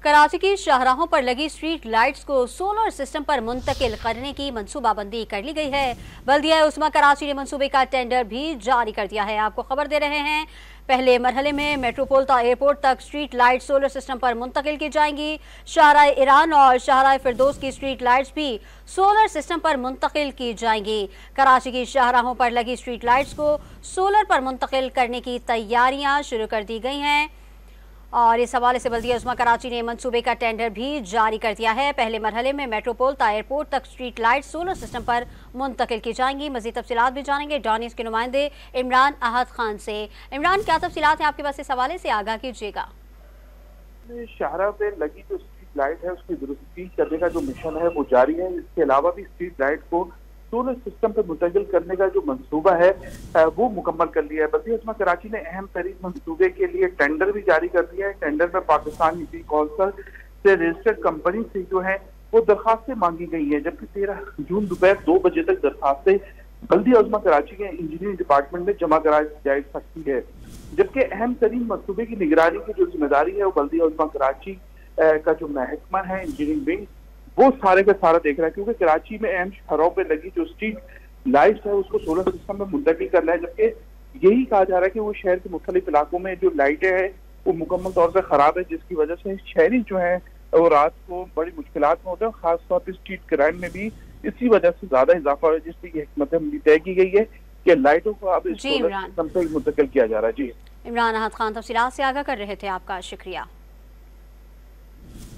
कराची की शाहराहों पर लगी स्ट्रीट लाइट्स को सोलर सिस्टम पर मुंतकिल करने की मनसूबाबंदी कर ली गई है। बल्दिया उस्मा कराची ने मंसूबे का टेंडर भी जारी कर दिया है। आपको खबर दे रहे हैं, पहले मरहले में मेट्रोपोलिटन एयरपोर्ट तक स्ट्रीट लाइट सोलर सिस्टम पर मुंतकिल की जाएंगी। शाहराह ईरान और शाहराह फिरदौस की स्ट्रीट लाइट्स भी सोलर सिस्टम पर मुंतकिल की जाएंगी। कराची की शाहराहों पर लगी स्ट्रीट लाइट्स को सोलर पर मुंतकिल करने की तैयारियां शुरू कर दी गई हैं और इस हवाले से बल्दिया उस्मा कराची ने मंसूबे का टेंडर भी जारी कर दिया है। पहले मरहले में मेट्रोपोलिटन एयरपोर्ट तक स्ट्रीट लाइट सोलर सिस्टम पर मुंतकिल की जाएंगी। मजीद तफसीलात भी जानेंगे डॉनिस के नुमाइंदे इमरान अहद खान से। इमरान, क्या तफसीलात हैं आपके पास, इस हवाले से आगाह कीजिएगा। शाहरा पे लगी जो स्ट्रीट लाइट है उसकी दुरुस्ती करने का जो मिशन है वो जारी है। इसके अलावा भी स्ट्रीट लाइट को सोलर सिस्टम पे मुंतकिल करने का जो मंसूबा है वो मुकम्मल कर लिया है। बल्दिया उस्मा कराची ने अहम तरीन मंसूबे के लिए टेंडर भी जारी कर दिया है। टेंडर में पाकिस्तान यूपी कौंसिल से रजिस्टर्ड कंपनी से जो है वो दरखास्तें मांगी गई है, जबकि 13 जून दोपहर 2 बजे तक दरखास्तें बल्दिया उस्मा कराची के इंजीनियरिंग डिपार्टमेंट में जमा कराई जा सकती है। जबकि अहम तरीन मंसूबे की निगरानी की जो जिम्मेदारी है वो बल्दिया उस्मा कराची का जो महकमा है इंजीनियरिंग विंग वो सारे का सारा देख रहा है, क्योंकि कराची में अहम शहरों पे लगी जो स्ट्रीट लाइट्स है उसको सोलर सिस्टम में मुंतकिल करना है। जबकि यही कहा जा रहा है कि वो शहर के मुख्तलिफ इलाकों में जो लाइटें हैं वो मुकम्मल तौर पर खराब है, जिसकी वजह से शहरी जो है वो रात को बड़ी मुश्किलात में होते हैं। खासतौर पर स्ट्रीट क्राइम में भी इसी वजह से ज्यादा इजाफा हो, जिसकी हिकमत अमली तय की गई है कि लाइटों को अब सोलर सिस्टम से मुंतकिल किया जा रहा है। जी इमरान अहद खान तफसीलात से आगाह कर रहे थे, आपका शुक्रिया।